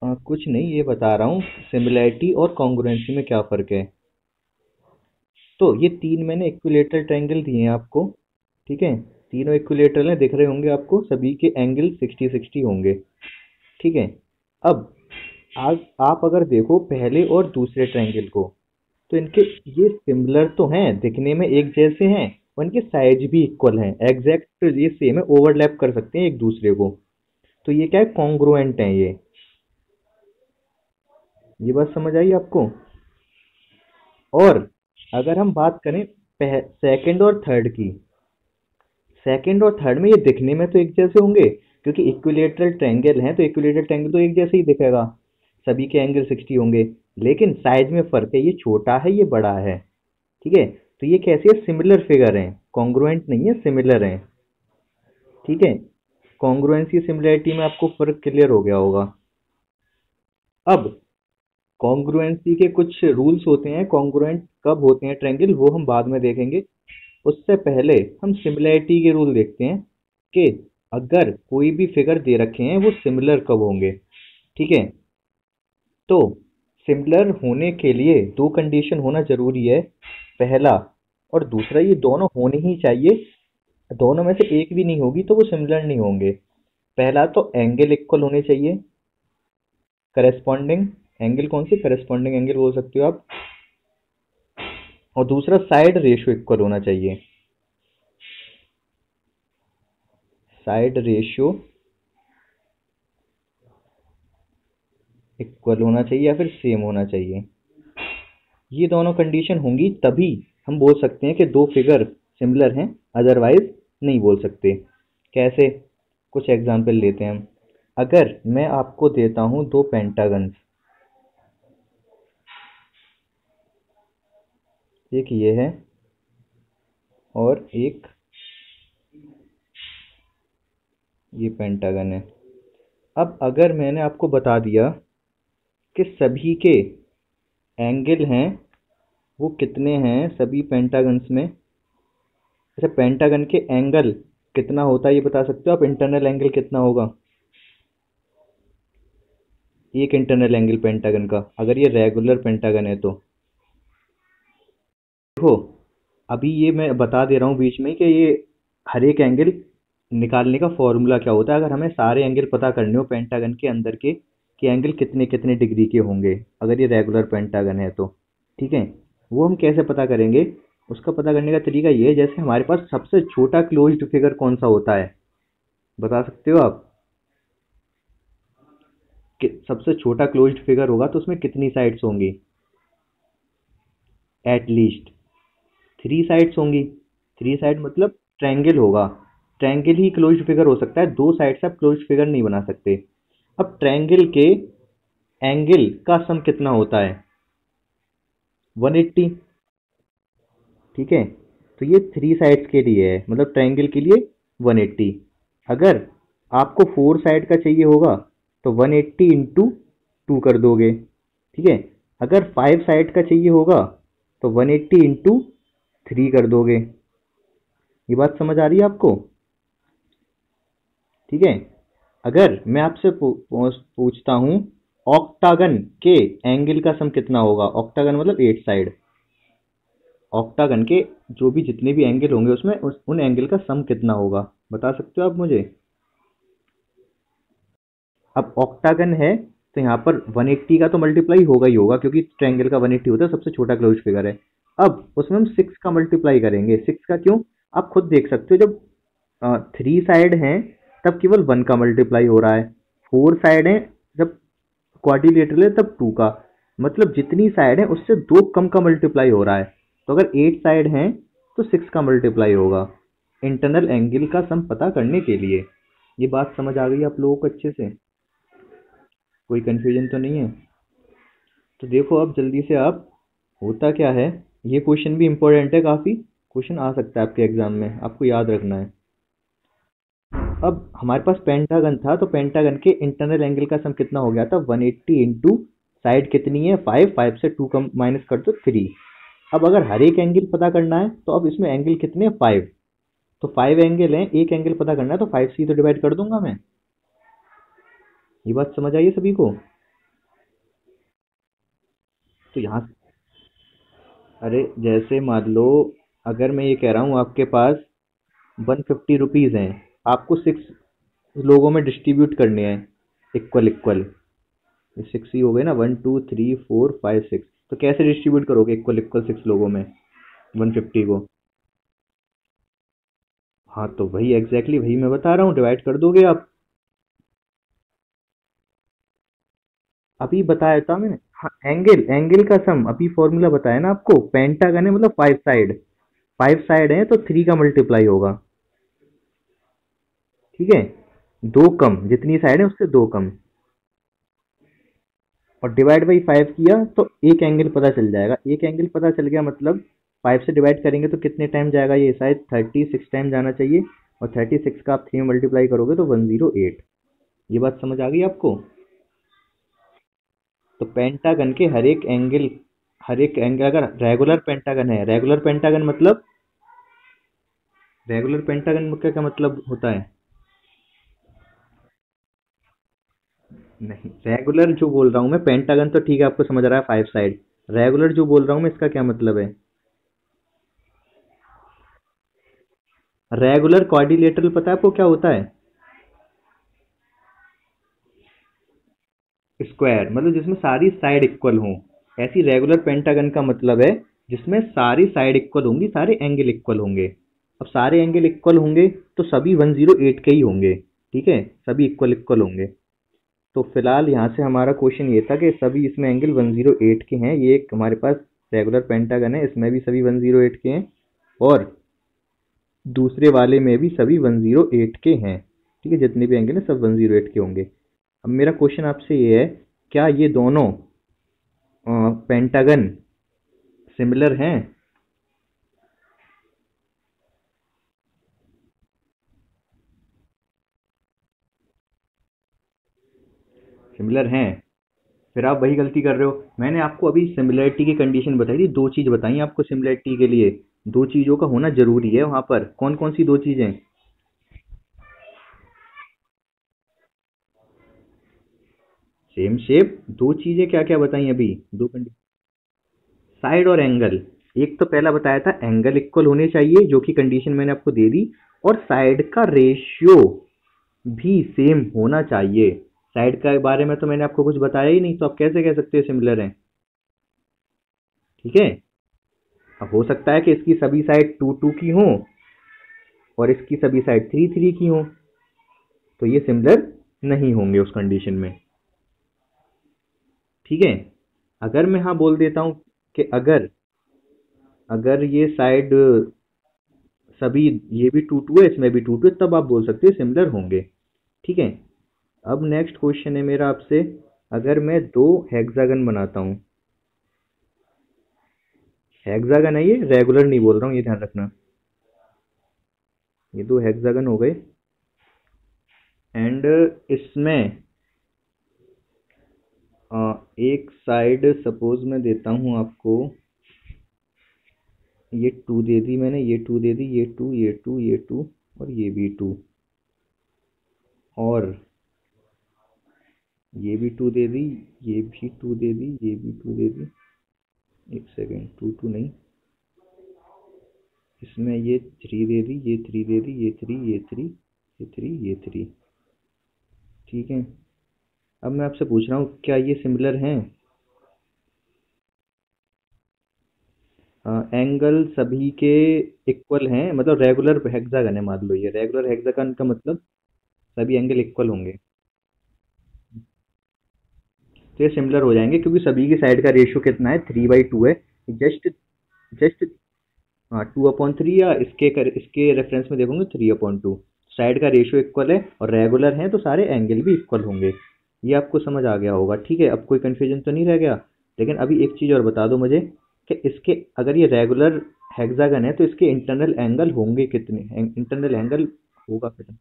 कुछ नहीं, ये बता रहा हूँ सिमिलैरिटी और कॉन्ग्रुएंसी में क्या फ़र्क है। तो ये तीन मैंने इक्विलेटरल ट्रायंगल दिए हैं आपको। ठीक है, तीनों इक्विलेटरल हैं, दिख रहे होंगे आपको, सभी के एंगल 60-60 होंगे। ठीक है। अब आप अगर देखो पहले और दूसरे ट्रायंगल को, तो इनके ये सिमिलर तो हैं, दिखने में एक जैसे हैं, और इनके साइज भी इक्वल हैं, एग्जैक्ट ये सेम है, ओवरलैप कर सकते हैं एक दूसरे को। तो ये क्या है, कॉन्ग्रुएंट है ये बात समझ आई आपको। और अगर हम बात करें सेकंड और थर्ड की, सेकंड और थर्ड में ये दिखने में तो एक जैसे होंगे, क्योंकि इक्विलेटरल ट्रायंगल है, तो इक्विलेटरल ट्रायंगल तो एक जैसे ही दिखेगा, सभी के एंगल 60 होंगे। लेकिन साइज में फर्क है, ये छोटा है ये बड़ा है। ठीक है, तो ये कैसे है, सिमिलर फिगर है, कॉन्ग्रुएंट नहीं है, सिमिलर है। ठीक है, कॉन्ग्रुएंसी सिमिलरिटी में आपको फर्क क्लियर हो गया होगा। अब कॉन्ग्रुएंसी के कुछ रूल्स होते हैं, कॉन्ग्रुएंट कब होते हैं ट्रायंगल वो हम बाद में देखेंगे। उससे पहले हम सिमिलैरिटी के रूल देखते हैं कि अगर कोई भी फिगर दे रखे हैं वो सिमिलर कब होंगे। ठीक है, तो सिमिलर होने के लिए दो कंडीशन होना जरूरी है, पहला और दूसरा, ये दोनों होने ही चाहिए, दोनों में से एक भी नहीं होगी तो वो सिमिलर नहीं होंगे। पहला तो एंगल इक्वल होने चाहिए, करेस्पॉन्डिंग एंगल, कौन सी, करेस्पॉन्डिंग एंगल बोल सकते हो आप। और दूसरा साइड रेशियो इक्वल होना चाहिए, साइड रेशियो इक्वल होना चाहिए या फिर सेम होना चाहिए। ये दोनों कंडीशन होंगी तभी हम बोल सकते हैं कि दो फिगर सिमिलर हैं, अदरवाइज नहीं बोल सकते। कैसे, कुछ एग्जांपल लेते हैं हम। अगर मैं आपको देता हूं दो पेंटागन्स, एक ये है और एक ये पेंटागन है। अब अगर मैंने आपको बता दिया कि सभी के एंगल हैं वो कितने हैं सभी पेंटागन्स में, जैसे पेंटागन के एंगल कितना होता है ये बता सकते हो आप, इंटरनल एंगल कितना होगा, एक इंटरनल एंगल पेंटागन का, अगर ये रेगुलर पेंटागन है तो। देखो, अभी ये मैं बता दे रहा हूँ बीच में कि ये हर एक एंगल निकालने का फॉर्मूला क्या होता है, अगर हमें सारे एंगल पता करने हो पेंटागन के अंदर के कि एंगल कितने कितने डिग्री के होंगे अगर ये रेगुलर पेंटागन है तो। ठीक है, वो हम कैसे पता करेंगे, उसका पता करने का तरीका ये है, जैसे हमारे पास सबसे छोटा क्लोज्ड फिगर कौन सा होता है, बता सकते हो आप कि सबसे छोटा क्लोज्ड फिगर होगा तो उसमें कितनी साइड्स होंगी, एट लीस्ट थ्री साइड्स होंगी। थ्री साइड मतलब ट्रायंगल होगा, ट्रायंगल ही क्लोज्ड फिगर हो सकता है, दो साइड से आप क्लोज्ड फिगर नहीं बना सकते। अब ट्रायंगल के एंगल का सम कितना होता है, 180। ठीक है, तो ये थ्री साइड्स के लिए है, मतलब ट्रायंगल के लिए 180। अगर आपको फोर साइड का चाहिए होगा तो 180 इंटू टू कर दोगे। ठीक है, अगर फाइव साइड का चाहिए होगा तो 180 इंटू थ्री कर दोगे। ये बात समझ आ रही है आपको। ठीक है, अगर मैं आपसे पूछता हूँ ऑक्टागन के एंगल का सम कितना होगा, ऑक्टागन मतलब एट साइड, ऑक्टागन के जो भी जितने भी एंगल होंगे उसमें उन एंगल का सम कितना होगा, बता सकते हो आप मुझे। अब ऑक्टागन है तो यहाँ पर 180 का तो मल्टीप्लाई होगा ही होगा, क्योंकि ट्रायंगल का 180 होता है, सबसे छोटा क्लोज फिगर है। अब उसमें हम 6 का मल्टीप्लाई करेंगे, 6 का क्यों, आप खुद देख सकते हो, जब थ्री साइड हैं तब केवल 1 का मल्टीप्लाई हो रहा है, फोर साइड है जब क्वाड्रिलेटरल है तब 2 का, मतलब जितनी साइड है उससे दो कम का मल्टीप्लाई हो रहा है। तो अगर 8 साइड हैं तो 6 का मल्टीप्लाई होगा इंटरनल एंगल का सम पता करने के लिए। ये बात समझ आ गई आप लोगों को अच्छे से, कोई कंफ्यूजन तो नहीं है। तो देखो अब जल्दी से आप, होता क्या है, ये क्वेश्चन भी इम्पोर्टेंट है, काफ़ी क्वेश्चन आ सकता है आपके एग्जाम में, आपको याद रखना है। अब हमारे पास पेंटागन था तो पेंटागन के इंटरनल एंगल का सम कितना हो गया था, 180 इंटू साइड कितनी है, फाइव, फाइव से टू कम माइनस कर दो, थ्री। अब अगर हर एक एंगल पता करना है तो अब इसमें एंगल कितने हैं, फाइव, तो फाइव एंगल हैं, एक एंगल पता करना है तो फाइव से ही तो डिवाइड कर दूंगा मैं। ये बात समझ आई है सभी को। तो यहाँ, अरे जैसे मान लो, अगर मैं ये कह रहा हूँ आपके पास 150 रुपीज हैं, आपको 6 लोगों में डिस्ट्रीब्यूट करने हैं, इक्वल इक्वल। ये 6 ही हो गए ना, 1 2 3 4 5 6। तो कैसे डिस्ट्रीब्यूट करोगे इक्वल इक्वल 6 लोगों में 150 को? हाँ तो वही एग्जैक्टली वही मैं बता रहा हूँ, डिवाइड कर दोगे आप। अभी बताया था मैंने। हाँ, एंगल एंगल का सम अभी फॉर्मूला बताया ना आपको, पेंटागन है मतलब 5 साइड। 5 साइड है तो 3 का मल्टीप्लाई होगा। ठीक है, दो कम, जितनी साइड है उससे दो कम, और डिवाइड बाई 5 किया तो एक एंगल पता चल जाएगा। एक एंगल पता चल गया मतलब 5 से डिवाइड करेंगे तो कितने टाइम जाएगा, ये शायद 36 टाइम जाना चाहिए। और 36 का आप 3 मल्टीप्लाई करोगे तो 108। ये बात समझ आ गई आपको? तो पेंटागन के हर एक एंगल अगर रेगुलर पेंटागन है, रेगुलर पेंटागन का क्या मतलब होता है? नहीं, रेगुलर जो बोल रहा हूँ मैं, पेंटागन तो ठीक है आपको समझ रहा है 5 साइड। रेगुलर जो बोल रहा हूँ मैं, इसका क्या मतलब है? रेगुलर क्वाड्रिलेटरल पता है आपको क्या होता है? स्क्वायर मतलब जिसमें सारी साइड इक्वल हों। ऐसी रेगुलर पेंटागन का मतलब है जिसमें सारी साइड इक्वल होंगी, सारे एंगल इक्वल होंगे। अब सारे एंगल इक्वल होंगे तो सभी 108 के ही होंगे। ठीक है, सभी इक्वल इक्वल होंगे। तो फिलहाल यहाँ से हमारा क्वेश्चन ये था कि सभी इसमें एंगल 108 के हैं। ये एक हमारे पास रेगुलर पेंटागन है, इसमें भी सभी 108 के हैं, और दूसरे वाले में भी सभी 108 के हैं। ठीक है, जितने भी एंगल हैं सब 108 के होंगे। अब मेरा क्वेश्चन आपसे ये है, क्या ये दोनों पेंटागन सिमिलर हैं? सिमिलर हैं? फिर आप वही गलती कर रहे हो। मैंने आपको अभी सिमिलरिटी की कंडीशन बताई थी, दो चीज बताई आपको सिमिलरिटी के लिए। दो चीजों का होना जरूरी है वहां पर। कौन कौन सी दो चीजें? सेम शेप, दो चीजें क्या क्या बताई अभी, दो कंडीशन? साइड और एंगल। एक तो पहला बताया था एंगल इक्वल होने चाहिए, जो कि कंडीशन मैंने आपको दे दी। और साइड का रेशियो भी सेम होना चाहिए। साइड के बारे में तो मैंने आपको कुछ बताया ही नहीं, तो आप कैसे कह सकते हो सिमिलर हैं? ठीक है, अब हो सकता है कि इसकी सभी साइड 2 2 की हों और इसकी सभी साइड 3 3 की हों, तो ये सिमिलर नहीं होंगे उस कंडीशन में। ठीक है, अगर मैं हाँ बोल देता हूँ कि अगर अगर ये साइड सभी, ये भी 2 2 है, इसमें भी 2 2 है, तब आप बोल सकते हो सिमिलर होंगे। ठीक है, अब नेक्स्ट क्वेश्चन है मेरा आपसे। अगर मैं दो हेक्सागन बनाता हूँ, हेक्सागन है ये, रेगुलर नहीं बोल रहा हूँ, ये ध्यान रखना। ये दो हेक्सागन हो गए, एंड इसमें एक साइड सपोज मैं देता हूँ आपको, ये 2 दे दी मैंने, ये 2 दे दी, ये 2 ये 2 ये 2 और ये भी 2, और ये भी 2 दे दी, ये भी 2 दे दी, ये भी 2 दे दी। एक सेकेंड, 2 2 नहीं, इसमें ये 3 दे दी, ये 3 दे दी, ये 3 ये 3 ये 3 ये 3। ठीक है, अब मैं आपसे पूछ रहा हूँ क्या ये सिमिलर हैं? एंगल सभी के इक्वल हैं, मतलब रेगुलर हेक्सागन है मान लो, ये रेगुलर हेक्सागन का मतलब सभी एंगल इक्वल होंगे। तो ये सिमिलर हो जाएंगे क्योंकि सभी की साइड का रेशियो कितना है, 3/2 है। जस्ट जस्ट हाँ, 2/3, या इसके रेफरेंस में देखोगे 3/2। साइड का रेशियो इक्वल है और रेगुलर है तो सारे एंगल भी इक्वल होंगे। ये आपको समझ आ गया होगा। ठीक है, अब कोई कंफ्यूजन तो नहीं रह गया। लेकिन अभी एक चीज़ और बता दो मुझे, कि इसके, अगर ये रेगुलर हेक्सागन है तो इसके इंटरनल एंगल होंगे कितने? इंटरनल एंगल होगा कितना?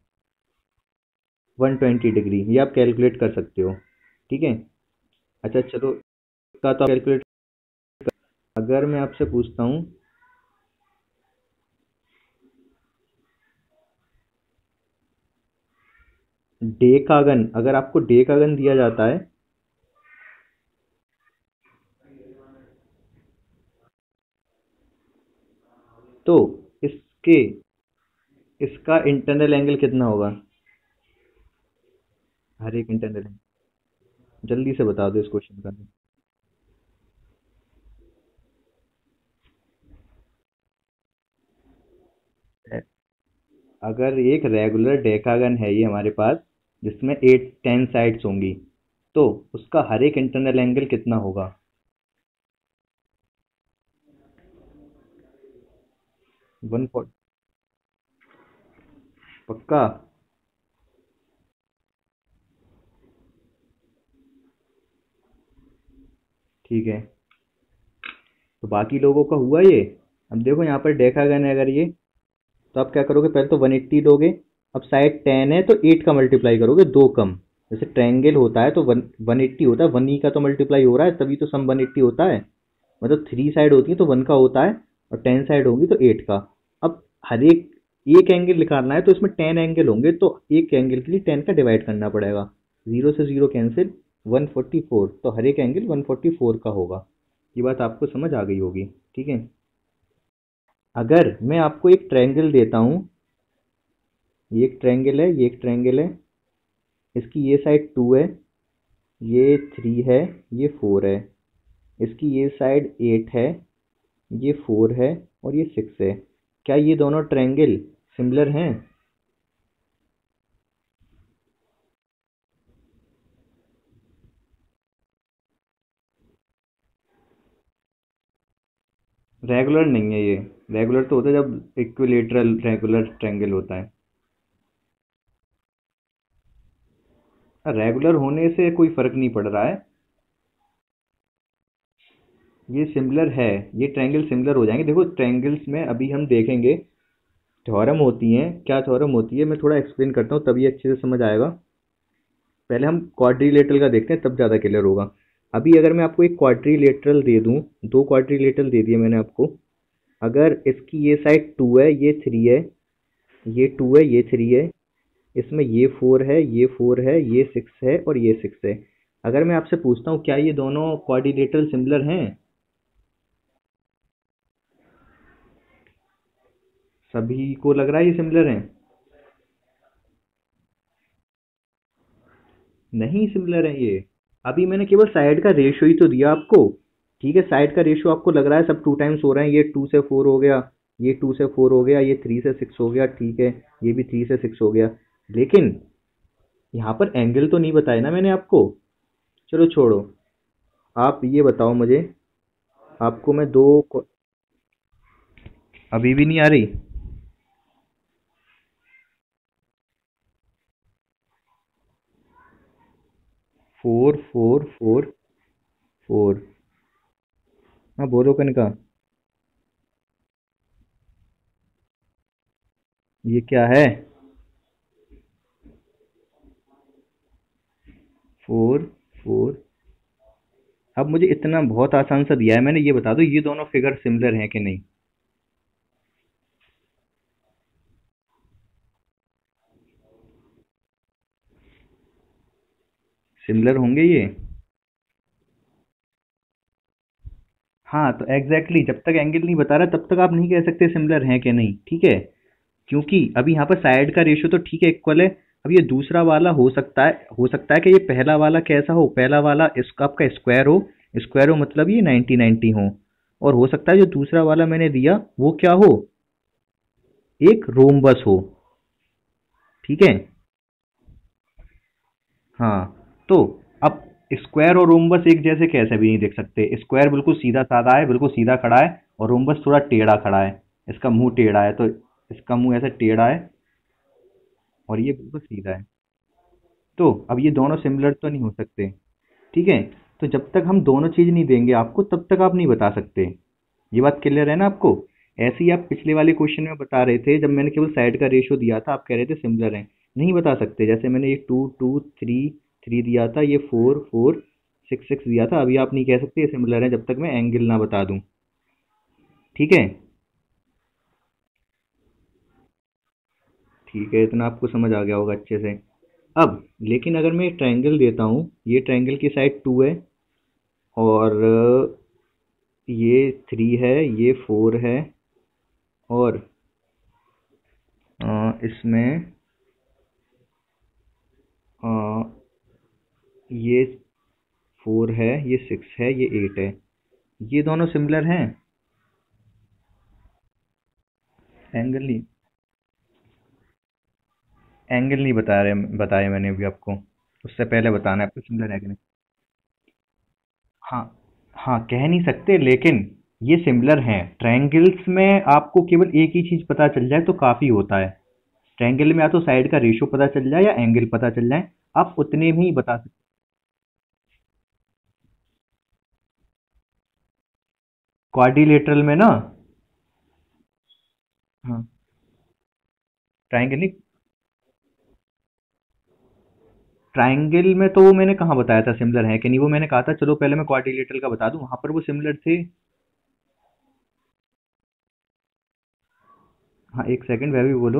120 डिग्री, ये आप कैलकुलेट कर सकते हो। ठीक है, अच्छा चलो, इसका तो कैलकुलेट। अगर मैं आपसे पूछता हूँ, डेकागन, अगर आपको डेकागन दिया जाता है, तो इसके इसका इंटरनल एंगल कितना होगा? हर एक इंटरनल एंगल जल्दी से बता दो इस क्वेश्चन का। अगर एक रेगुलर डेकागन है ये हमारे पास, जिसमें 8 10 साइड्स होंगी, तो उसका हर एक इंटरनल एंगल कितना होगा? 140? पक्का? ठीक है, तो बाकी लोगों का हुआ ये। अब देखो यहाँ पर डेकागन है अगर ये, तो आप क्या करोगे, पहले तो 180 लोगे। अब साइड 10 है तो 8 का मल्टीप्लाई करोगे, दो कम। जैसे ट्रायंगल होता है तो 180 होता है, 1 ही का तो मल्टीप्लाई हो रहा है, तभी तो सम 180 होता है। मतलब 3 साइड होती है तो 1 का होता है, और 10 साइड होंगी तो 8 का। अब हर एक एक एंगल निकालना है तो इसमें 10 एंगल होंगे, तो एक एंगल के लिए 10 का डिवाइड करना पड़ेगा। जीरो से जीरो कैंसिल, 144, तो हर एक एंगल 144 का होगा। ये बात आपको समझ आ गई होगी, ठीक है। अगर मैं आपको एक ट्रायंगल देता हूँ, ये एक ट्रायंगल है, ये एक ट्रायंगल है, इसकी ये साइड 2 है, ये 3 है, ये 4 है। इसकी ये साइड 8 है, ये 4 है, और ये 6 है। क्या ये दोनों ट्रायंगल सिमिलर हैं? रेगुलर नहीं है ये। रेगुलर तो होता है जब इक्विलेटरल रेगुलर ट्रायंगल होता है। रेगुलर होने से कोई फर्क नहीं पड़ रहा है, ये सिमिलर है। ये ट्रायंगल सिमिलर हो जाएंगे। देखो ट्रायंगल्स में अभी हम देखेंगे थ्योरम होती हैं, क्या थ्योरम होती है मैं थोड़ा एक्सप्लेन करता हूँ, तभी अच्छे से समझ आएगा। पहले हम क्वाड्रिलेटरल का देखते हैं, तब ज़्यादा क्लियर होगा। अभी अगर मैं आपको एक क्वाड्रिलेटरल दे दूँ, दो क्वाड्रिलेटरल दे दिए मैंने आपको। अगर इसकी ये साइड 2 है, ये 3 है, ये 2 है, ये 3 है, इसमें ये 4 है, ये 4 है, ये 6 है, और ये 6 है। अगर मैं आपसे पूछता हूँ क्या ये दोनों क्वाड्रिलेटरल सिमिलर हैं? सभी को लग रहा है ये सिमिलर हैं? नहीं सिमिलर है ये। अभी मैंने केवल साइड का रेशियो ही तो दिया आपको। ठीक है, साइड का रेशियो आपको लग रहा है सब 2 टाइम्स हो रहे हैं, ये 2 से 4 हो गया, ये 2 से 4 हो गया, ये 3 से 6 हो गया, ठीक है, ये भी 3 से 6 हो गया। लेकिन यहाँ पर एंगल तो नहीं बताया ना मैंने आपको। चलो छोड़ो, आप ये बताओ मुझे, आपको मैं अभी भी नहीं आ रही? 4 4 4 4। हाँ बोलो कनका। ये क्या है? 4 4। अब मुझे इतना बहुत आसान सा दिया है मैंने, ये बता दो ये दोनों फिगर सिमिलर हैं कि नहीं? सिमिलर होंगे ये। हाँ तो एग्जैक्टली जब तक एंगल नहीं बता रहा तब तक आप नहीं कह सकते सिमिलर हैं कि नहीं, ठीक है। क्योंकि अभी यहाँ पर साइड का रेशियो तो ठीक है इक्वल है। अब ये दूसरा वाला हो सकता है कि ये पहला वाला कैसा हो, पहला वाला इसका आपका स्क्वायर हो, स्क्वायर हो मतलब ये 90 90 हो। और हो सकता है जो दूसरा वाला मैंने दिया वो क्या हो, एक रोम्बस हो, ठीक है। हाँ, तो अब स्क्वायर और रोम्बस एक जैसे कैसे भी नहीं देख सकते। स्क्वायर बिल्कुल सीधा साधा है, बिल्कुल सीधा खड़ा है, और रोम्बस थोड़ा टेढ़ा खड़ा है। इसका मुंह टेढ़ा है तो इसका मुंह ऐसे टेढ़ा है, और ये बिल्कुल सीधा है। तो अब ये दोनों सिमिलर तो नहीं हो सकते, ठीक है। तो जब तक हम दोनों चीज नहीं देंगे आपको तब तक आप नहीं बता सकते। ये बात क्लियर है ना आपको? ऐसे ही आप पिछले वाले क्वेश्चन में बता रहे थे, जब मैंने केवल साइड का रेशियो दिया था आप कह रहे थे सिमिलर है। नहीं बता सकते, जैसे मैंने ये 2 2 3 3 दिया था, ये 4 4 6 6 दिया था, अभी आप नहीं कह सकते ये सिमिलर है जब तक मैं एंगल ना बता दूं, ठीक है। ठीक है, इतना आपको समझ आ गया होगा अच्छे से। अब लेकिन अगर मैं एक ट्रायंगल देता हूँ, ये ट्रायंगल की साइड 2 है, और ये 3 है, ये 4 है, और इसमें अ, ये 4 है, ये 6 है, ये 8 है, ये दोनों सिमिलर हैं। एंगल नहीं, एंगल नहीं बता रहे, बताया मैंने अभी आपको, उससे पहले बताना है आपको सिमिलर है कि नहीं। हाँ, हाँ कह नहीं सकते, लेकिन ये सिमिलर हैं। ट्रायंगल्स में आपको केवल एक ही चीज पता चल जाए तो काफी होता है। ट्रायंगल में या तो साइड का रेशियो पता चल जाए या एंगल पता चल जाए, आप उतने में ही बता सकते। क्वाड्रिलेटरल में ना, हाँ, ट्रायंगल नहीं, ट्रायंगल में तो वो मैंने कहाँ बताया था सिमिलर है कि नहीं, वो मैंने कहा था चलो पहले मैं क्वाड्रिलेटरल का बता दूं, वहां पर वो सिमिलर थे। हाँ एक सेकंड, वह भी बोलो।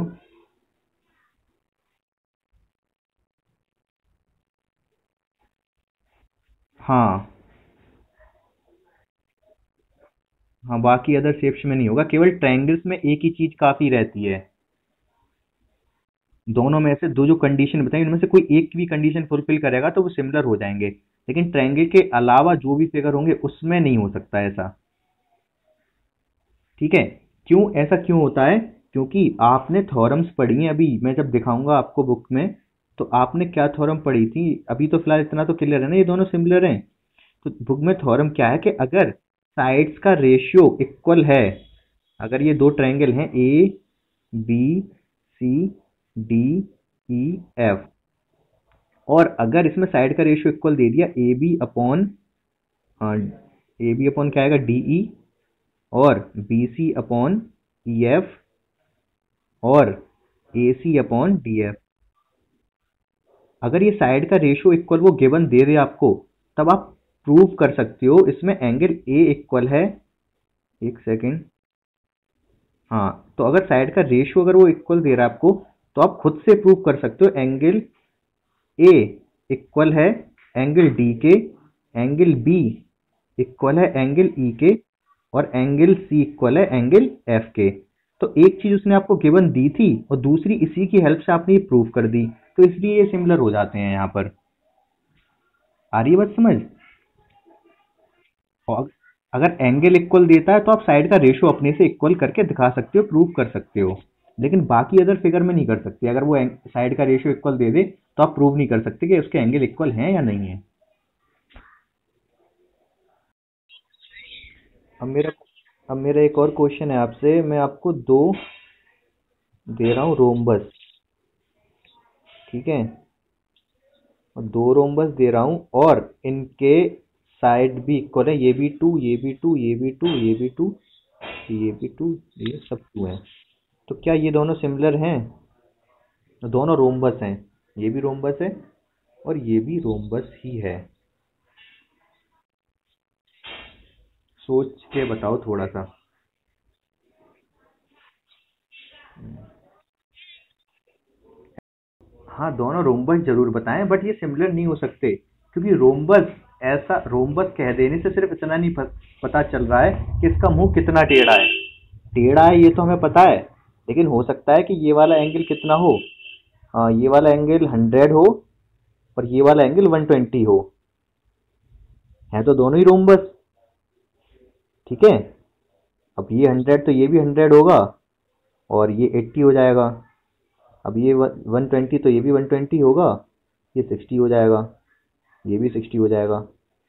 हाँ, हाँ बाकी अदर शेप्स में नहीं होगा, केवल ट्रायंगल्स में एक ही चीज काफी रहती है। दोनों में से दो जो कंडीशन बताई उनमें से कोई एक भी कंडीशन फुलफिल करेगा तो वो सिमिलर हो जाएंगे, लेकिन ट्रायंगल के अलावा जो भी फिगर होंगे उसमें नहीं हो सकता ऐसा। ठीक है, क्यों ऐसा क्यों होता है? क्योंकि आपने थ्योरम्स पढ़ी हैं, अभी मैं जब दिखाऊंगा आपको बुक में, तो आपने क्या थ्योरम पढ़ी थी। अभी तो फिलहाल इतना तो क्लियर है ना, ये दोनों सिमिलर हैं। तो बुक में थ्योरम क्या है कि अगर साइड्स का रेशियो इक्वल है, अगर ये दो ट्रायंगल हैं A B C D E F, और अगर इसमें साइड का रेशियो इक्वल दे दिया ए बी अपॉन क्या आएगा डीई, और B C upon E F, और A C upon D F, अगर ये साइड का रेशियो इक्वल वो गिवन दे दे आपको, तब आप प्रूव कर सकते हो इसमें एंगल ए इक्वल है। एक सेकेंड, हाँ तो अगर साइड का रेशियो अगर वो इक्वल दे रहा है आपको, तो आप खुद से प्रूव कर सकते हो एंगल ए इक्वल है एंगल डी के, एंगल बी इक्वल है एंगल ई के, और एंगल सी इक्वल है एंगल एफ के। तो एक चीज उसने आपको गिवन दी थी और दूसरी इसी की हेल्प से आपने ये प्रूव कर दी, तो इसलिए ये सिमिलर हो जाते हैं यहाँ पर। आ रही है बात समझ? और अगर एंगल इक्वल देता है तो आप साइड का रेशियो अपने से इक्वल करके दिखा सकते हो, प्रूव कर सकते हो, लेकिन बाकी अदर फिगर में नहीं कर सकते। अगर वो साइड का रेशियो इक्वल दे दे तो आप प्रूव नहीं कर सकते कि उसके एंगल इक्वल हैं या नहीं है। अब मेरा अब मेरा एक और क्वेश्चन है आपसे, मैं आपको दो दे रहा हूँ रोम्बस, ठीक है, और दो रोम्बस दे रहा हूँ, और इनके साइड भी इक्वल है, ये भी टू, ये भी टू, ये भी टू, ये भी टू, ये भी टू, ये सब टू है। तो क्या ये दोनों सिमिलर हैं? दोनों रोम्बस हैं, ये भी रोम्बस है और ये भी रोम्बस ही है। सोच के बताओ थोड़ा सा। हाँ दोनों रोम्बस जरूर बताएं, बट ये सिमिलर नहीं हो सकते, क्योंकि रोम्बस, ऐसा रोम्बस कह देने से सिर्फ इतना नहीं पता चल रहा है कि इसका मुंह कितना टेढ़ा है। टेढ़ा है ये तो हमें पता है, लेकिन हो सकता है कि ये वाला एंगल कितना हो, हाँ ये वाला एंगल 100 हो और ये वाला एंगल 120 हो, है तो दोनों ही रोम्बस। ठीक है, अब ये 100 तो ये भी 100 होगा, और ये 80 हो जाएगा। अब ये 120 तो ये भी 120 होगा, ये 60 हो जाएगा, ये भी 60 हो जाएगा।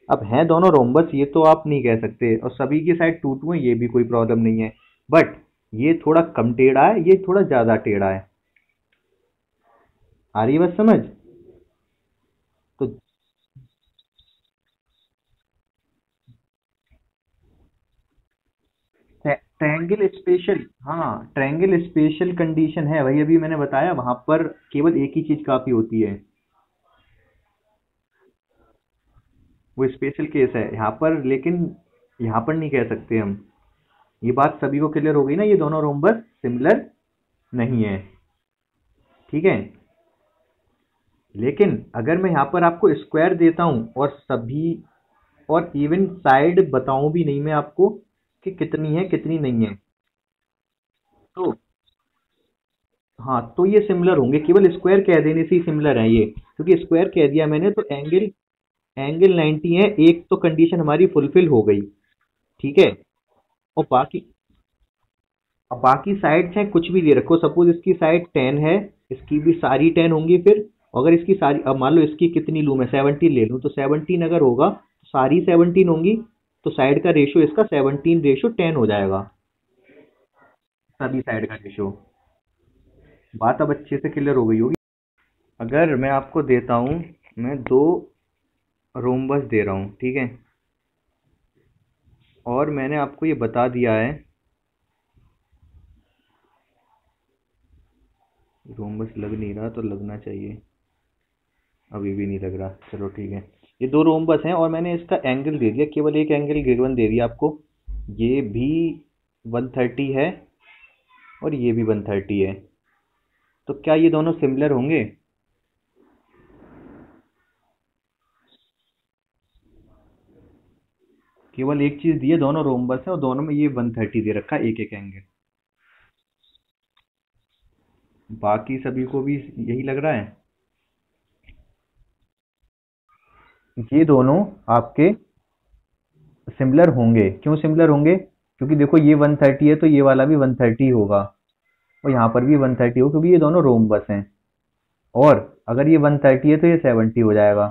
अब हैं दोनों रोम्बस, ये तो आप नहीं कह सकते, और सभी की साइड टू टू है, ये भी कोई प्रॉब्लम नहीं है, बट ये थोड़ा कम टेढ़ा है, ये थोड़ा ज्यादा टेढ़ा है। आ रही है बस समझ? तो ट्रायंगल स्पेशल, हाँ ट्रायंगल स्पेशल कंडीशन है, वही अभी मैंने बताया, वहां पर केवल एक ही चीज काफी होती है, वो स्पेशल केस है यहाँ पर, लेकिन यहाँ पर नहीं कह सकते हम। ये बात सभी को क्लियर हो गई ना, ये दोनों रोम्बस सिमिलर नहीं है। ठीक है, लेकिन अगर मैं यहाँ पर आपको स्क्वायर देता हूँ और सभी, और इवन साइड बताऊं भी नहीं मैं आपको कि कितनी है कितनी नहीं है, तो हाँ, तो ये सिमिलर होंगे, केवल स्क्वायर कह देने से ही सिमिलर है ये, क्योंकि स्क्वायर कह दिया मैंने तो एंगल एंगल 90 है, एक तो कंडीशन हमारी फुलफिल हो गई। ठीक है। और बाकी, अब बाकी साइड चाहे कुछ भी दे रखो, सपोज इसकी साइड 10 है, इसकी भी सारी 10 होंगी फिर। अगर इसकी सारी, अब मान लो इसकी कितनी लूँ मैं, 17 ले लूँ, तो 17 अगर होगा तो सारी 17 होंगी, तो साइड का रेशियो इसका 17:10 हो जाएगा, सभी साइड का रेशियो। बात अब अच्छे से क्लियर हो गई होगी। अगर मैं आपको देता हूँ, मैं दो रोम्बस दे रहा हूँ, ठीक है, और मैंने आपको ये बता दिया है, रोम्बस लग नहीं रहा तो लगना चाहिए, अभी भी नहीं लग रहा, चलो ठीक है। ये दो रोम्बस हैं और मैंने इसका एंगल दे दिया, केवल एक एंगल गिवन दे दिया आपको, ये भी 130 है और ये भी 130 है। तो क्या ये दोनों सिमिलर होंगे? केवल एक चीज दी है, दोनों रोम्बस है और दोनों में ये 130 दे रखा है, एक एक एंगल। बाकी सभी को भी यही लग रहा है। ये दोनों आपके सिमिलर होंगे, क्यों सिमिलर होंगे? क्योंकि देखो ये 130 है तो ये वाला भी 130 होगा, और यहाँ पर भी 130 होगा, क्योंकि ये दोनों रोम्बस हैं। और अगर ये 130 है तो ये 70 हो जाएगा,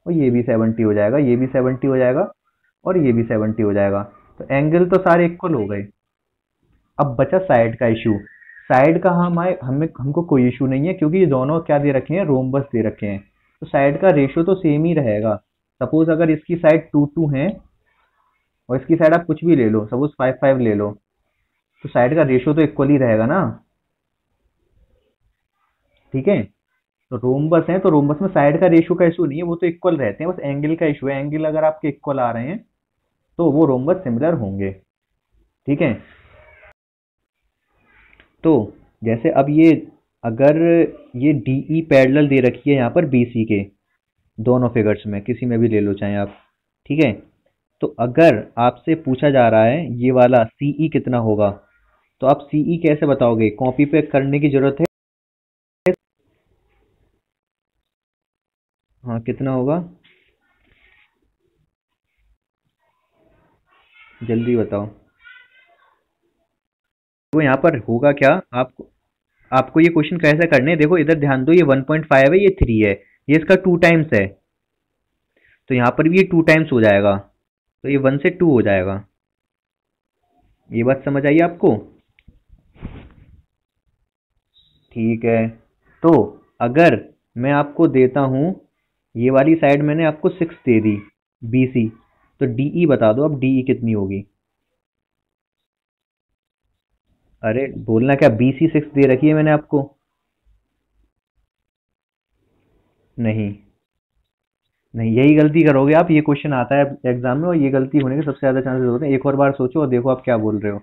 और ये भी 70 हो जाएगा, ये भी 70 हो जाएगा, और ये भी 70 हो जाएगा। तो एंगल तो सारे इक्वल हो गए। अब बचा साइड का इशू। साइड का हमें हमको कोई इशू नहीं है, क्योंकि ये दोनों क्या दे रखे हैं, रोम्बस दे रखे हैं, तो साइड का रेशियो तो सेम ही रहेगा। सपोज अगर इसकी साइड 2 2 है और इसकी साइड आप कुछ भी ले लो, सपोज 5 5 ले लो, तो साइड का रेशियो तो इक्वल ही रहेगा ना। ठीक है। तो रोम्बस है तो रोम्बस में साइड का रेशियो का इशू नहीं है, वो तो इक्वल रहते हैं, बस एंगल का इशू है। एंगल अगर आपके इक्वल आ रहे हैं तो वो रोम्बस सिमिलर होंगे। ठीक है। तो जैसे अब ये, अगर ये डीई पैरेलल दे रखी है यहाँ पर बीसी के, दोनों फिगर्स में किसी में भी ले लो चाहे आप। ठीक है। तो अगर आपसे पूछा जा रहा है ये वाला सीई कितना होगा, तो आप सीई कैसे बताओगे? कॉपी पे करने की जरूरत है। हाँ, कितना होगा, जल्दी बताओ। तो यहाँ पर होगा क्या, आपको आपको ये क्वेश्चन कैसे करने हैं, देखो इधर ध्यान दो, ये 1.5 है, ये 3 है, ये इसका 2 टाइम्स है, तो यहाँ पर भी ये 2 टाइम्स हो जाएगा, तो ये 1 से 2 हो जाएगा। ये बात समझ आई आपको? ठीक है। तो अगर मैं आपको देता हूँ, ये वाली साइड मैंने आपको 6 दे दी, बीसी, तो डीई बता दो अब, डीई कितनी होगी? अरे बोलना क्या, बीसी 6 दे रखी है मैंने आपको। नहीं, नहीं, यही गलती करोगे आप, ये क्वेश्चन आता है एग्जाम में और ये गलती होने के सबसे ज्यादा चांसेस होते हैं। एक और बार सोचो और देखो आप क्या बोल रहे हो।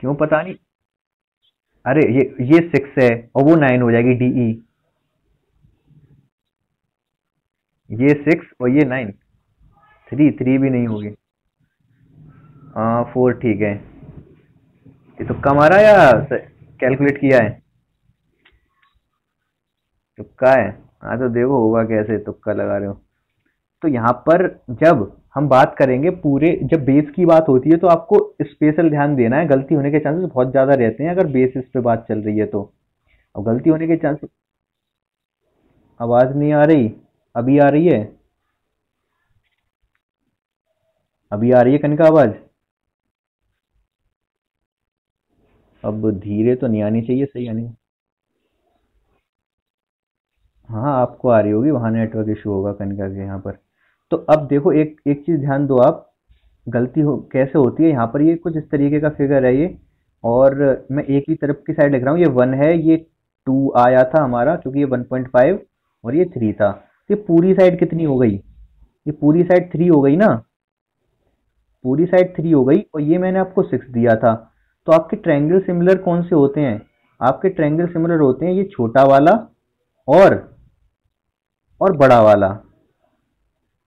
क्यों पता नहीं? अरे ये 6 है और वो 9 हो जाएगी डीई। ये 6 और ये 9, थ्री थ्री भी नहीं होगी। 4 ठीक है। ये तुक्का मारा या कैलकुलेट किया है? तुक्का है। हाँ तो देखो होगा कैसे, तुक्का लगा रहे हो। तो यहाँ पर जब हम बात करेंगे पूरे, जब बेस की बात होती है तो आपको स्पेशल ध्यान देना है, गलती होने के चांसेस बहुत ज्यादा रहते हैं अगर बेसिस पे बात चल रही है तो। अब गलती होने के चांसेस, आवाज नहीं आ रही? अभी आ रही है? अभी आ रही है कनिका आवाज? अब धीरे तो नहीं आनी चाहिए, सही आनी। हाँ, आपको आ रही होगी, वहां नेटवर्क इशू होगा कनिका के यहाँ पर। तो अब देखो, एक एक चीज ध्यान दो आप, गलती हो कैसे होती है यहाँ पर। ये कुछ इस तरीके का फिगर है ये, और मैं एक ही तरफ की साइड लिख रहा हूँ, ये 1 है, ये 2 आया था हमारा, क्योंकि ये 1.5 और ये 3 था। तो ये पूरी साइड कितनी हो गई? ये पूरी साइड 3 हो गई ना, पूरी साइड 3 हो गई, और ये मैंने आपको 6 दिया था। तो आपके ट्रायंगल सिमिलर कौन से होते हैं? आपके ट्रायंगल सिमिलर होते हैं ये छोटा वाला, और और बड़ा वाला,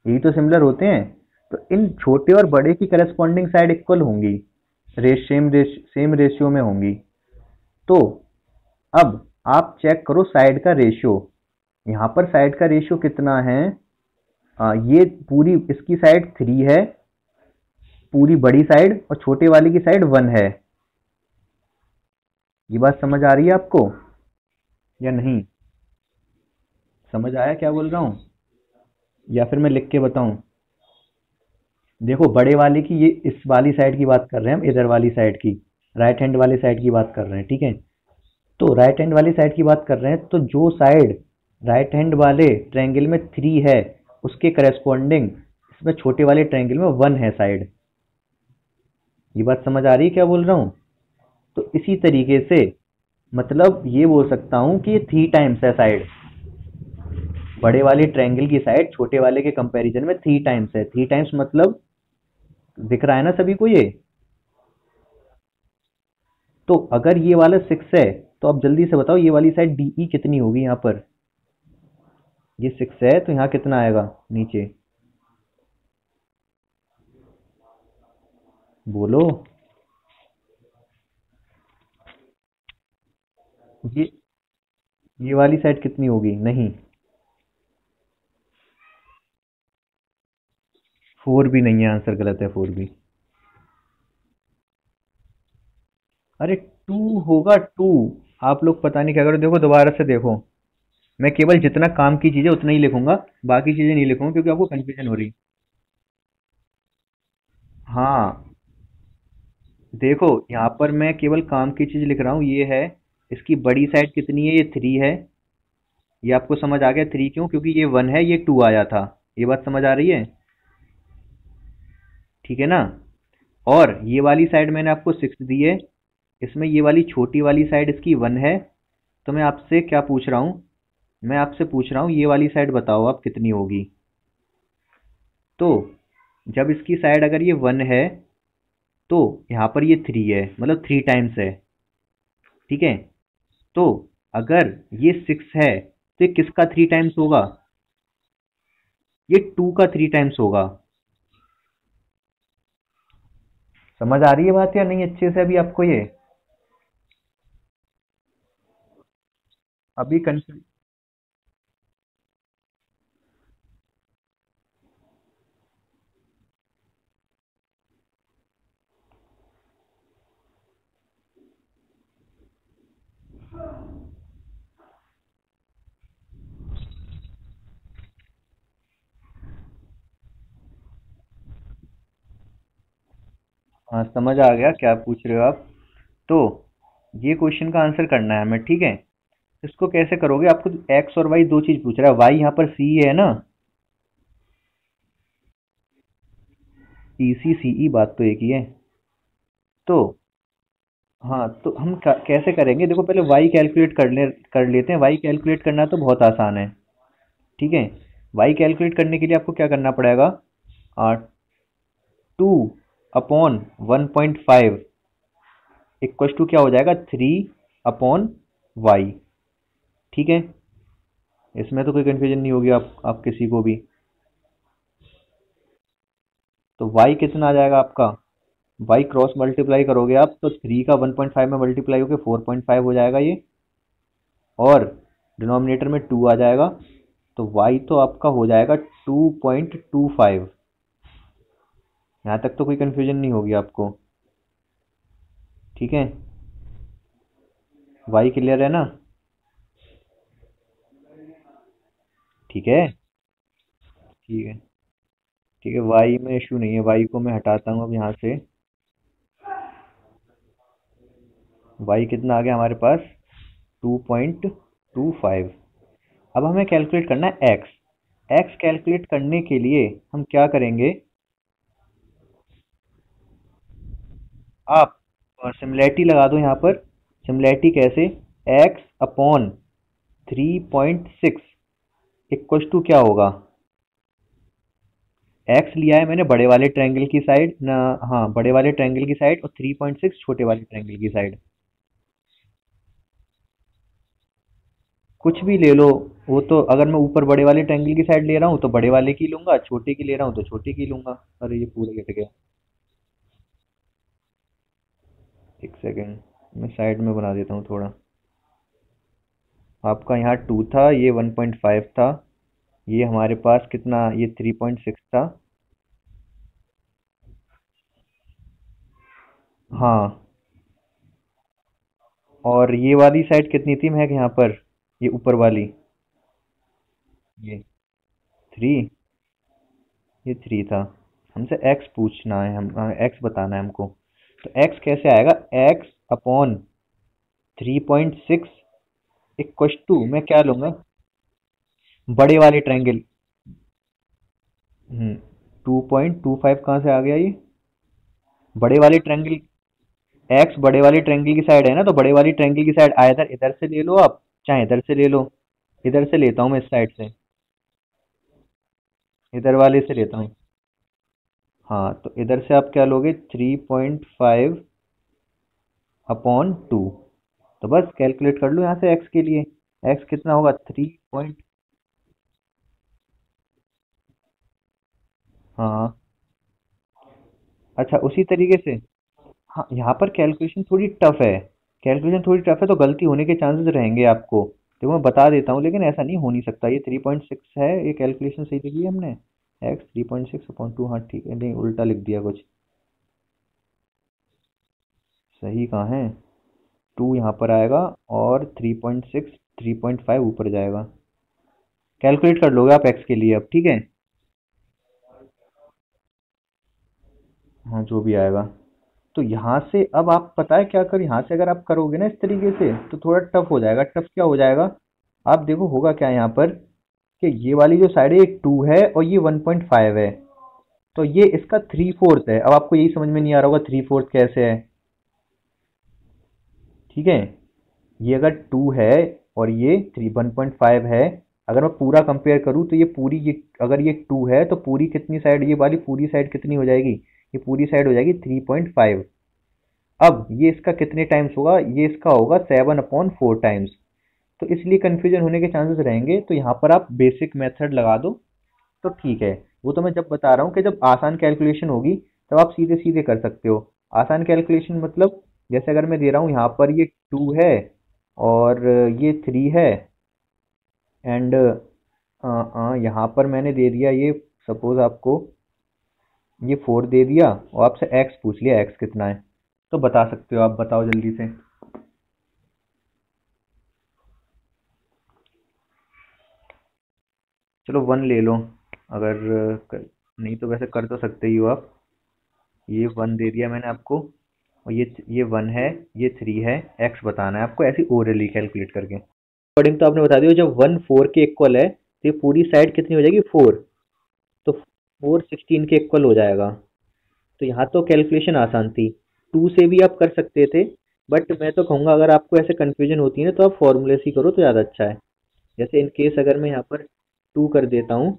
यही तो सिमिलर होते हैं। तो इन छोटे और बड़े की करस्पॉन्डिंग साइड इक्वल होंगी, सेम रेशियो में होंगी। तो अब आप चेक करो साइड का रेशियो। यहाँ पर साइड का रेशियो कितना है? ये पूरी इसकी साइड 3 है, पूरी बड़ी साइड, और छोटे वाले की साइड 1 है। ये बात समझ आ रही है आपको या नहीं? समझ आया क्या बोल रहा हूँ, या फिर मैं लिख के बताऊं? देखो, बड़े वाले की, ये इस वाली साइड की बात कर रहे हैं हम, इधर वाली साइड की, राइट हैंड वाली साइड की बात कर रहे हैं, ठीक है। तो राइट हैंड वाली साइड की बात कर रहे हैं, तो जो साइड राइट हैंड वाले ट्रायंगल में 3 है, उसके करस्पॉन्डिंग इसमें छोटे वाले ट्रायंगल में 1 है साइड। ये बात समझ आ रही है क्या बोल रहा हूँ? तो इसी तरीके से मतलब ये बोल सकता हूँ कि ये 3 टाइम्स है साइड, बड़े वाले ट्रायंगल की साइड छोटे वाले के कंपैरिजन में 3 टाइम्स है। 3 टाइम्स मतलब दिख रहा है ना सभी को ये? तो अगर ये वाला 6 है, तो आप जल्दी से बताओ ये वाली साइड डीई कितनी होगी यहाँ पर? ये 6 है तो यहाँ कितना आएगा नीचे? बोलो। ये ये वाली साइड कितनी होगी? नहीं, 4 भी नहीं है, आंसर गलत है 4 भी। अरे 2 होगा 2। आप लोग पता नहीं क्या करो, देखो दोबारा से देखो। मैं केवल जितना काम की चीजें उतना ही लिखूंगा, बाकी चीजें नहीं लिखूंगा क्योंकि आपको कंफ्यूजन हो रही। हाँ, देखो यहाँ पर मैं केवल काम की चीज लिख रहा हूँ, ये है इसकी बड़ी साइड कितनी है, ये 3 है। ये आपको समझ आ गया 3 क्यों? क्योंकि ये 1 है, ये 2 आया था। ये बात समझ आ रही है? ठीक है ना? और ये वाली साइड मैंने आपको 6 दी है, इसमें ये वाली छोटी वाली साइड इसकी 1 है। तो मैं आपसे क्या पूछ रहा हूँ? मैं आपसे पूछ रहा हूँ ये वाली साइड बताओ आप कितनी होगी। तो जब इसकी साइड अगर ये 1 है, तो यहाँ पर ये 3 है, मतलब 3 टाइम्स है, ठीक है। तो अगर ये 6 है, तो ये किसका 3 टाइम्स होगा? ये 2 का 3 टाइम्स होगा। समझ आ रही है बात या नहीं अच्छे से अभी आपको ये? अभी कंफ्यूज? हाँ, समझ आ गया क्या पूछ रहे हो आप। तो ये क्वेश्चन का आंसर करना है हमें, ठीक है। इसको कैसे करोगे? आपको एक्स और वाई दो चीज पूछ रहा है, वाई यहाँ पर सी है ना, ई सी सी ई, बात तो एक ही है। तो हाँ, तो हम कैसे करेंगे? देखो पहले वाई कैलकुलेट कर लेते हैं। वाई कैलकुलेट करना तो बहुत आसान है, ठीक है। वाई कैलकुलेट करने के लिए आपको क्या करना पड़ेगा? 2/1.5 इक्वल टू क्या हो जाएगा? 3/वाई, ठीक है। इसमें तो कोई कंफ्यूजन नहीं होगी आप किसी को भी। तो वाई कितना आ जाएगा आपका? वाई क्रॉस मल्टीप्लाई करोगे आप तो 3 का 1.5 में मल्टीप्लाई होकर 4.5 हो जाएगा ये, और डिनोमिनेटर में 2 आ जाएगा। तो वाई तो आपका हो जाएगा 2.25। यहाँ तक तो कोई कंफ्यूजन नहीं होगी आपको, ठीक है। वाई क्लियर है ना? ठीक है, ठीक है, ठीक है। वाई में इशू नहीं है, वाई को मैं हटाता हूँ अब यहाँ से। वाई कितना आ गया हमारे पास? 2.25। अब हमें कैलकुलेट करना है एक्स। एक्स कैलकुलेट करने के लिए हम क्या करेंगे? आप सिमिलैरिटी लगा दो यहाँ पर। सिमिलैरिटी कैसे? एक्स अपॉन 3.6 इक्वल टू क्या होगा? एक्स लिया है मैंने बड़े वाले ट्रायंगल की साइड ना, हाँ बड़े वाले ट्रायंगल की साइड, और 3.6 छोटे वाले ट्रायंगल की साइड। कुछ भी ले लो। वो तो अगर मैं ऊपर बड़े वाले ट्रायंगल की साइड ले रहा हूँ तो बड़े वाले की लूंगा, छोटे की ले रहा हूँ तो छोटे की लूंगा। अरे ये पूरा कट गया। एक सेकेंड, मैं साइड में बना देता हूँ थोड़ा। आपका यहाँ 2 था, ये 1.5 था। ये हमारे पास कितना, ये 3.6 था। हाँ। और ये वाली साइड कितनी थी महक यहाँ पर, ये ऊपर वाली, ये 3, ये 3 था। हमसे एक्स पूछना है, हम एक्स बताना है हमको। तो एक्स कैसे आएगा, एक्स अपॉन 3.6 इक्वस टू, मैं क्या लूंगा, बड़े वाले ट्रायंगल। 2.25 कहाँ से आ गया ये, बड़े वाले ट्रायंगल। एक्स बड़े वाले ट्रायंगल की साइड है ना, तो बड़े वाली ट्रायंगल की साइड आइदर इधर से ले लो आप, चाहे इधर से ले लो। इधर से लेता हूँ मैं, इस साइड से, इधर वाले से लेता हूँ। हाँ, तो इधर से आप क्या लोगे, 3.5 अपॉन 2। तो बस कैलकुलेट कर लो यहाँ से एक्स के लिए। एक्स कितना होगा, 3 पॉइंट। हाँ। अच्छा, उसी तरीके से। हाँ, यहाँ पर कैलकुलेशन थोड़ी टफ है। कैलकुलेशन थोड़ी टफ है तो गलती होने के चांसेस रहेंगे आपको। तो मैं बता देता हूँ, लेकिन ऐसा नहीं हो नहीं सकता। ये 3.6 है, ये कैलकुलेशन सही लिखी है हमने। एक्स 3.6/2, हाँ ठीक है, नहीं उल्टा लिख दिया कुछ। सही कहाँ है, 2 यहाँ पर आएगा और 3.6, 3.5 ऊपर जाएगा। कैलकुलेट कर लोगे आप एक्स के लिए अब, ठीक है। हाँ, जो भी आएगा। तो यहाँ से अब आप पता है क्या करो, यहाँ से अगर आप करोगे ना इस तरीके से तो थोड़ा टफ हो जाएगा। टफ क्या हो जाएगा, आप देखो होगा क्या यहाँ पर, कि ये वाली जो साइड है ये 2 है और ये 1.5 है। तो ये इसका 3/4 है। अब आपको यही समझ में नहीं आ रहा होगा 3/4 कैसे है, ठीक है। ये अगर 2 है और ये 1.5 है, अगर मैं पूरा कंपेयर करूँ तो ये पूरी, ये अगर ये 2 है तो पूरी कितनी साइड, ये वाली पूरी साइड कितनी हो जाएगी, ये पूरी साइड हो जाएगी 3.5। अब ये इसका कितने टाइम्स होगा, ये इसका होगा 7/4 टाइम्स। तो इसलिए कंफ्यूजन होने के चांसेस रहेंगे, तो यहाँ पर आप बेसिक मेथड लगा दो तो ठीक है। वो तो मैं जब बता रहा हूँ कि जब आसान कैलकुलेशन होगी तब आप सीधे सीधे कर सकते हो। आसान कैलकुलेशन मतलब, जैसे अगर मैं दे रहा हूँ यहाँ पर ये 2 है और ये 3 है, एंड यहाँ पर मैंने दे दिया ये, सपोज आपको ये 4 दे दिया और आपसे एक्स पूछ लिया, एक्स कितना है। तो बता सकते हो आप, बताओ जल्दी से। चलो 1 ले लो, अगर नहीं तो वैसे कर तो सकते ही हो आप। ये 1 दे दिया मैंने आपको, और ये 1 है, ये 3 है। एक्स बताना है आपको ऐसे ओरली कैलकुलेट करके। अकॉर्डिंग तो आपने बता दिया, जब 1 4 के इक्वल है तो ये पूरी साइड कितनी हो जाएगी, 4। तो 4 16 के इक्वल हो जाएगा। तो यहाँ तो कैलकुलेशन आसान थी। 2 से भी आप कर सकते थे, बट मैं तो कहूँगा अगर आपको ऐसे कंफ्यूजन होती है ना तो आप फॉर्मूले से ही करो तो ज़्यादा अच्छा है। जैसे इन केस अगर मैं यहाँ पर 2 कर देता हूँ,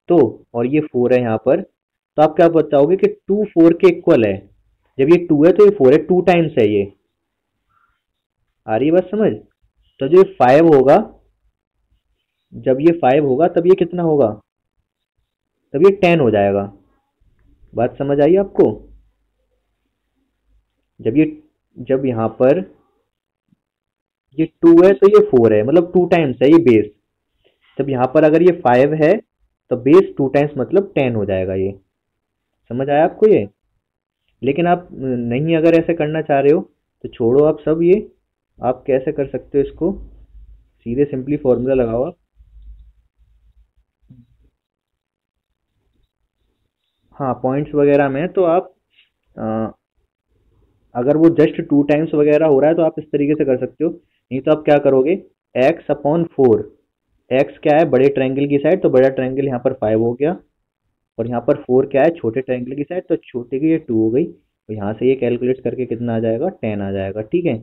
तो और ये 4 है यहाँ पर, तो आप क्या बताओगे कि 2 4 के इक्वल है। जब ये 2 है तो ये 4 है, 2 टाइम्स है ये। आ रही है बात समझ। तो जो ये 5 होगा, जब ये 5 होगा तब ये कितना होगा, तब ये 10 हो जाएगा। बात समझ आई आपको। जब ये, जब यहाँ पर ये 2 है तो ये 4 है, मतलब 2 टाइम्स है ये बेस। तब यहाँ पर अगर ये 5 है तो बेस 2 टाइम्स मतलब 10 हो जाएगा ये। समझ आया आपको ये। लेकिन आप नहीं अगर ऐसे करना चाह रहे हो तो छोड़ो आप सब ये। आप कैसे कर सकते हो इसको, सीधे सिंपली फॉर्मूला लगाओ आप। हाँ, पॉइंट्स वगैरह में तो आप अ, अगर वो जस्ट 2 टाइम्स वगैरह हो रहा है तो आप इस तरीके से कर सकते हो। नहीं तो आप क्या करोगे, x/4। एक्स क्या है, बड़े ट्रायंगल की साइड, तो बड़ा ट्रायंगल यहाँ पर 5 हो गया। और यहाँ पर 4 क्या है, छोटे ट्रायंगल की साइड, तो छोटे की ये 2 हो गई। तो यहाँ से ये कैलकुलेट करके कितना आ जाएगा, 10 आ जाएगा, ठीक है।